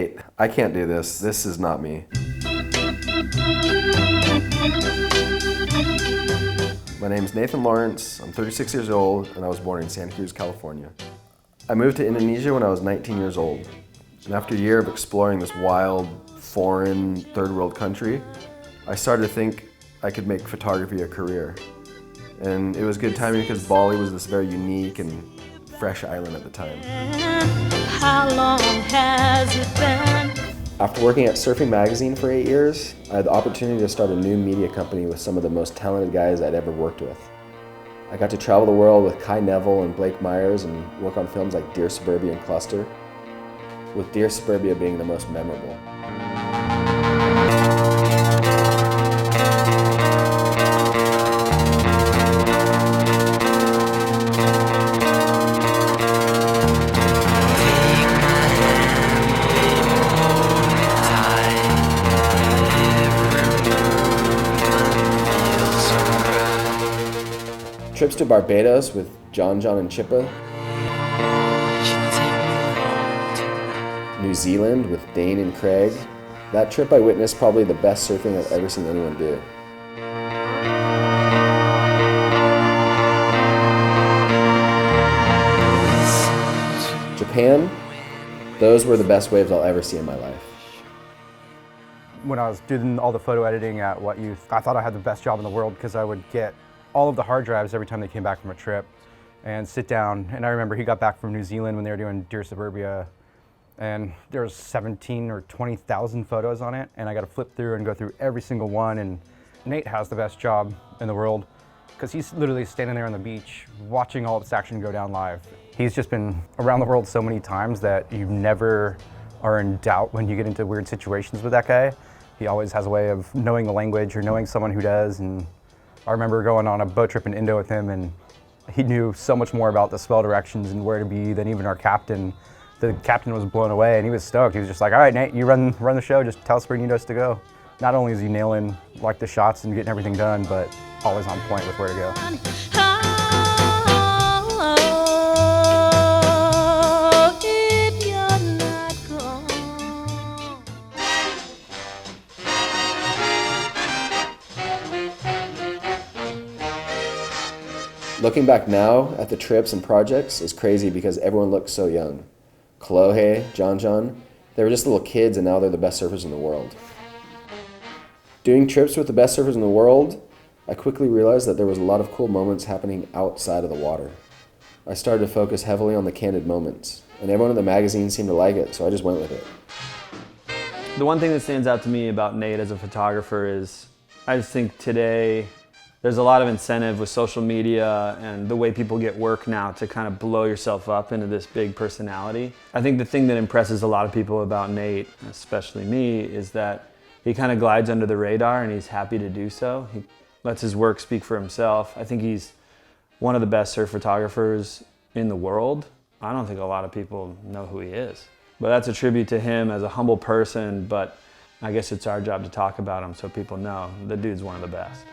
Nate. I can't do this. This is not me. My name's Nathan Lawrence. I'm 36 years old, and I was born in Santa Cruz, California. I moved to Indonesia when I was 19 years old. And after a year of exploring this wild, foreign, third world country, I started to think I could make photography a career. And it was good timing because Bali was this very unique and fresh island at the time. How long has it been? After working at Surfing Magazine for 8 years, I had the opportunity to start a new media company with some of the most talented guys I'd ever worked with. I got to travel the world with Kai Neville and Blake Myers and work on films like Dear Suburbia and Cluster, with Dear Suburbia being the most memorable. Trips to Barbados with John and Chippa. New Zealand with Dane and Craig. That trip I witnessed probably the best surfing I've ever seen anyone do. Japan, those were the best waves I'll ever see in my life. When I was doing all the photo editing at What Youth, I thought I had the best job in the world because I would get all of the hard drives every time they came back from a trip and sit down. And I remember he got back from New Zealand when they were doing Dear Suburbia, and there was 17 or 20,000 photos on it, and I got to flip through and go through every single one. And Nate has the best job in the world because he's literally standing there on the beach watching all this action go down live. He's just been around the world so many times that you never are in doubt when you get into weird situations with that guy. He always has a way of knowing the language or knowing someone who does. And I remember going on a boat trip in Indo with him, and he knew so much more about the swell directions and where to be than even our captain. The captain was blown away, and he was stoked. He was just like, all right, Nate, you run the show, just tell us where you need us to go. Not only is he nailing like the shots and getting everything done, but always on point with where to go. Looking back now at the trips and projects is crazy because everyone looks so young. Kolohe, John, they were just little kids and now they're the best surfers in the world. Doing trips with the best surfers in the world, I quickly realized that there was a lot of cool moments happening outside of the water. I started to focus heavily on the candid moments, and everyone in the magazine seemed to like it, so I just went with it. The one thing that stands out to me about Nate as a photographer is I just think today there's a lot of incentive with social media and the way people get work now to kind of blow yourself up into this big personality. I think the thing that impresses a lot of people about Nate, especially me, is that he kind of glides under the radar and he's happy to do so. He lets his work speak for himself. I think he's one of the best surf photographers in the world. I don't think a lot of people know who he is. But that's a tribute to him as a humble person, but I guess it's our job to talk about him so people know the dude's one of the best.